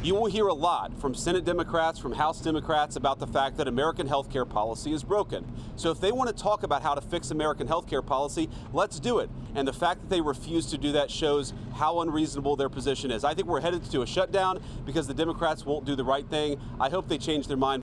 You will hear a lot from Senate Democrats, from House Democrats about the fact that American health care policy is broken. So if they want to talk about how to fix American health care policy, let's do it. And the fact that they refuse to do that shows how unreasonable their position is. I think we're headed to a shutdown because the Democrats won't do the right thing. I hope they change their mind.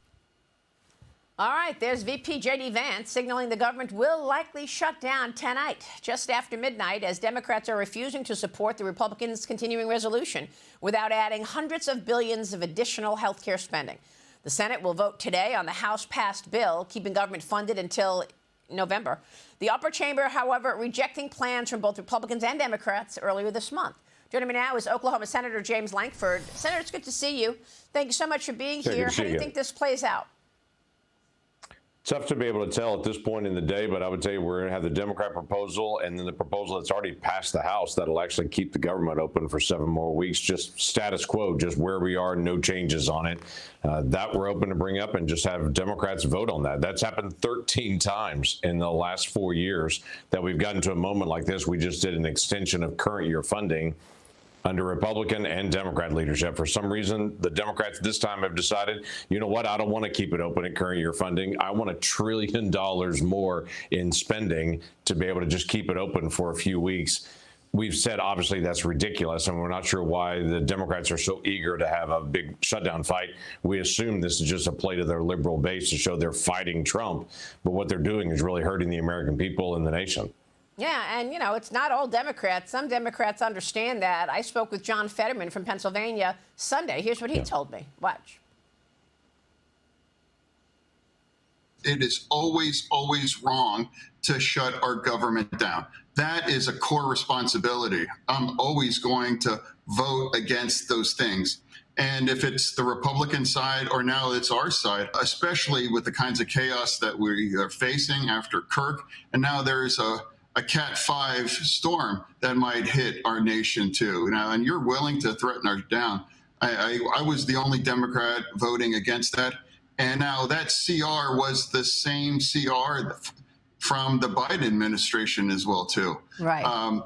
All right, there's VP J.D. Vance signaling the government will likely shut down tonight, just after midnight, as Democrats are refusing to support the Republicans' continuing resolution without adding hundreds of billions of additional health care spending. The Senate will vote today on the House-passed bill, keeping government funded until November. The upper chamber, however, rejecting plans from both Republicans and Democrats earlier this month. Joining me now is Oklahoma Senator James Lankford. Senator, it's good to see you. Thank you so much for being here. How do you think this plays out? Tough to be able to tell at this point in the day, but I would tell you we're going to have the Democrat proposal and then the proposal that's already passed the House that'll actually keep the government open for 7 more weeks, just status quo, just where we are, no changes on it. That we're open to bring up and just have Democrats vote on that. That's happened 13 times in the last 4 years that we've gotten to a moment like this. We just did an extension of current year funding under Republican and Democrat leadership. For some reason, the Democrats this time have decided, you know what, I don't want to keep it open at current year funding. I want $1 trillion more in spending to be able to just keep it open for a few weeks. We've said, obviously, that's ridiculous, and we're not sure why the Democrats are so eager to have a big shutdown fight. We assume this is just a play to their liberal base to show they're fighting Trump, but what they're doing is really hurting the American people and the nation. Yeah, and, you know, it's not all Democrats. Some Democrats understand that. I spoke with John Fetterman from Pennsylvania Sunday. Here's what he told me. Watch. It is always, always wrong to shut our government down. That is a core responsibility. I'm always going to vote against those things. And if it's the Republican side or now it's our side, especially with the kinds of chaos that we are facing after Kirk, and now there's a Cat 5 storm that might hit our nation too. Now, and you're willing to threaten us down. I was the only Democrat voting against that. And now that CR was the same CR from the Biden administration as well too. Right.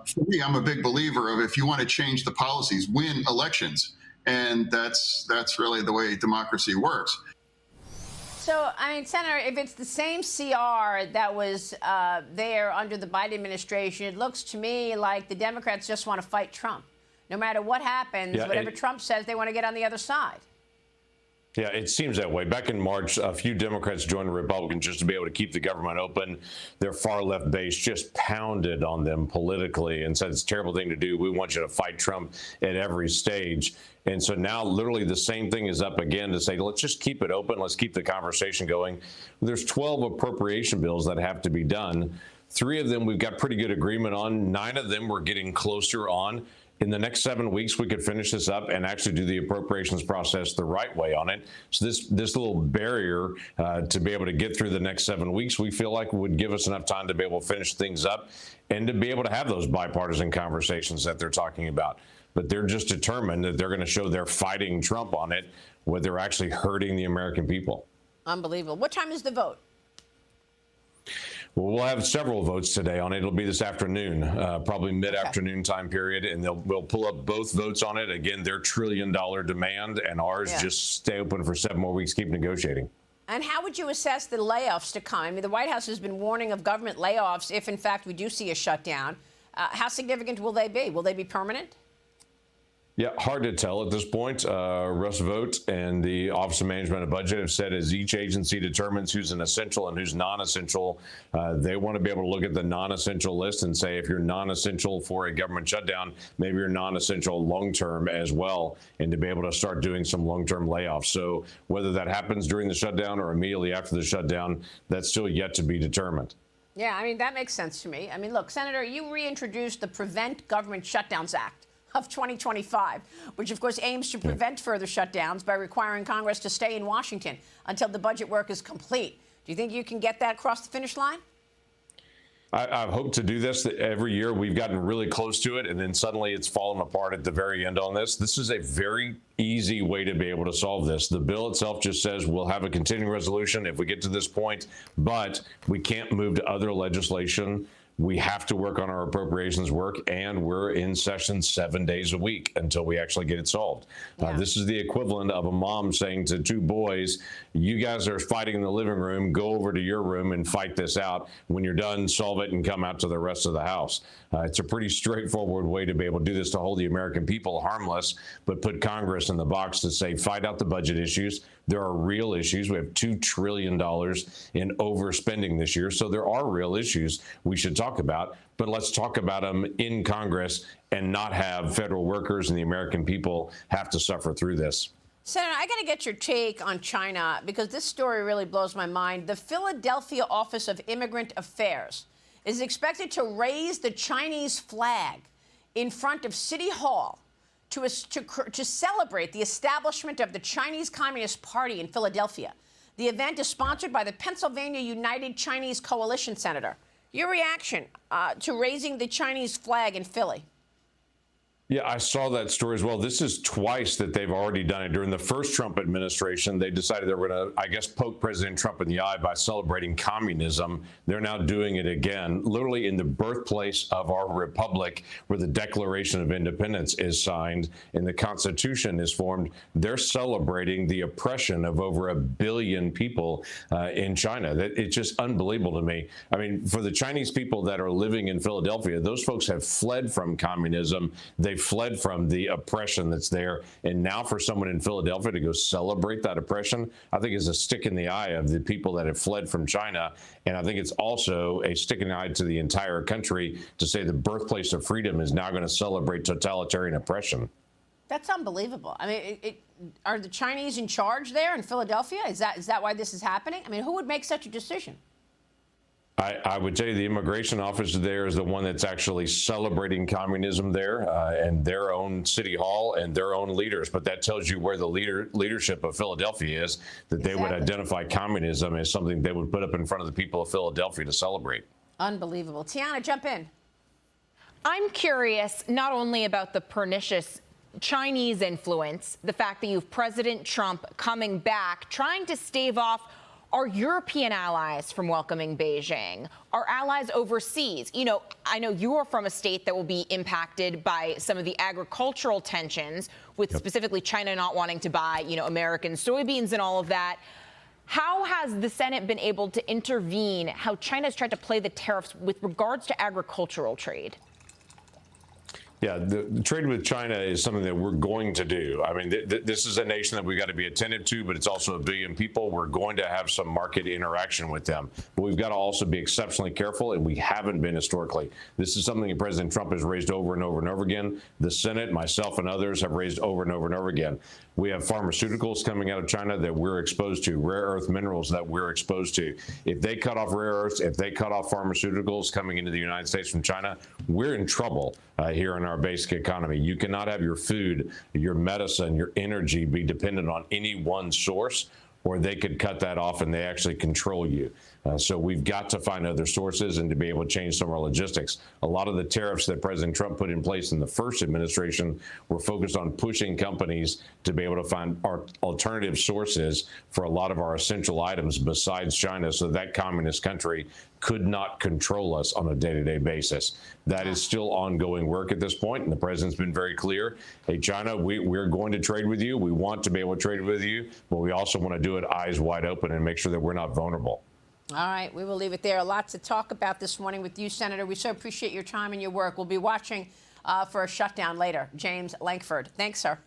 For me, I'm a big believer of if you want to change the policies, win elections. And that's really the way democracy works. So, I mean, Senator, if it's the same CR that was there under the Biden administration, it looks to me like the Democrats just want to fight Trump. No matter what happens, whatever Trump says, they want to get on the other side. Yeah, it seems that way. Back in March, a few Democrats joined the Republicans just to be able to keep the government open. Their far left base just pounded on them politically and said it's a terrible thing to do. We want you to fight Trump at every stage. And so now literally the same thing is up again to say, let's just keep it open. Let's keep the conversation going. There's 12 appropriation bills that have to be done. 3 of them we've got pretty good agreement on. 9 of them we're getting closer on. In the next 7 weeks, we could finish this up and actually do the appropriations process the right way on it. So this little barrier to be able to get through the next 7 weeks, we feel like would give us enough time to be able to finish things up and to be able to have those bipartisan conversations that they're talking about. But they're just determined that they're going to show they're fighting Trump on it, where they're actually hurting the American people. Unbelievable. What time is the vote? Well, we'll have several votes today on it. It'll be this afternoon, probably mid-afternoon time period, and we'll pull up both votes on it. Again, their $1 trillion demand, and ours just stay open for 7 more weeks, keep negotiating. And how would you assess the layoffs to come? I mean, the White House has been warning of government layoffs if, in fact, we do see a shutdown. How significant will they be? Will they be permanent? Yeah, hard to tell at this point. Russ Vought and the Office of Management and Budget have said as each agency determines who's an essential and who's non-essential, they want to be able to look at the non-essential list and say if you're non-essential for a government shutdown, maybe you're non-essential long-term as well, and to be able to start doing some long-term layoffs. So whether that happens during the shutdown or immediately after the shutdown, that's still yet to be determined. Yeah, I mean, that makes sense to me. I mean, look, Senator, you reintroduced the Prevent Government Shutdowns Act of 2025, which, of course, aims to prevent further shutdowns by requiring Congress to stay in Washington until the budget work is complete. Do you think you can get that across the finish line? I hope to do this every year. We've gotten really close to it, and then suddenly it's fallen apart at the very end on this. This is a very easy way to be able to solve this. The bill itself just says we'll have a continuing resolution if we get to this point, but we can't move to other legislation We have to work on our appropriations work, and we're in session 7 days a week until we actually get it solved. Yeah. This is the equivalent of a mom saying to two boys, you guys are fighting in the living room, go over to your room and fight this out. When you're done, solve it and come out to the rest of the house. It's a pretty straightforward way to be able to do this, to hold the American people harmless, but put Congress in the box to say, fight out the budget issues. There are real issues. We have $2 trillion in overspending this year. So there are real issues we should talk about, but let's talk about them in Congress and not have federal workers and the American people have to suffer through this. Senator, I got to get your take on China, because this story really blows my mind. The Philadelphia Office of Immigrant Affairs is expected to raise the Chinese flag in front of City Hall to celebrate the establishment of the Chinese Communist Party in Philadelphia. The event is sponsored by the Pennsylvania United Chinese Coalition, Senator. Your reaction to raising the Chinese flag in Philly? Yeah, I saw that story as well. This is twice that they've already done it. During the first Trump administration, they decided they were going to, I guess, poke President Trump in the eye by celebrating communism. They're now doing it again, literally in the birthplace of our republic, where the Declaration of Independence is signed and the Constitution is formed. They're celebrating the oppression of over 1 billion people in China. It's just unbelievable to me. I mean, for the Chinese people that are living in Philadelphia, those folks have fled from communism. They fled from the oppression that's there. And now for someone in Philadelphia to go celebrate that oppression, I think is a stick in the eye of the people that have fled from China. And I think it's also a stick in the eye to the entire country to say the birthplace of freedom is now going to celebrate totalitarian oppression. That's unbelievable. I mean, are the Chinese in charge there in Philadelphia? Is that why this is happening? I mean, who would make such a decision? I would tell you the immigration office there is the one that's actually celebrating communism there, and their own city hall and their own leaders. But that tells you where the leadership of Philadelphia is, that they would identify communism as something they would put up in front of the people of Philadelphia to celebrate. Unbelievable. Tiana, jump in. I'm curious not only about the pernicious Chinese influence, the fact that you have President Trump coming back, trying to stave off our European allies from welcoming Beijing, our allies overseas. You know, I know you are from a state that will be impacted by some of the agricultural tensions, with specifically China not wanting to buy, American soybeans and all of that. How has the Senate been able to intervene? How China has tried to play the tariffs with regards to agricultural trade? Yeah, the trade with China is something that we're going to do. I mean, this is a nation that we've got to be attentive to, but it's also 1 billion people. We're going to have some market interaction with them. But we've got to also be exceptionally careful, and we haven't been historically. This is something that President Trump has raised over and over and over again. The Senate, myself and others have raised over and over and over again. We have pharmaceuticals coming out of China that we're exposed to, rare earth minerals that we're exposed to. If they cut off rare earths, if they cut off pharmaceuticals coming into the United States from China, we're in trouble here in our basic economy. You cannot have your food, your medicine, your energy be dependent on any one source, or they could cut that off and they actually control you. So we've got to find other sources and to be able to change some of our logistics. A lot of the tariffs that President Trump put in place in the first administration were focused on pushing companies to be able to find alternative sources for a lot of our essential items besides China, so that communist country could not control us on a day-to-day basis. That is still ongoing work at this point, and the president's been very clear. Hey, China, we're going to trade with you. We want to be able to trade with you, but we also want to do it eyes wide open and make sure that we're not vulnerable. All right, we will leave it there. A lot to talk about this morning with you, Senator. We so appreciate your time and your work. We'll be watching for a shutdown later. James Lankford. Thanks, sir.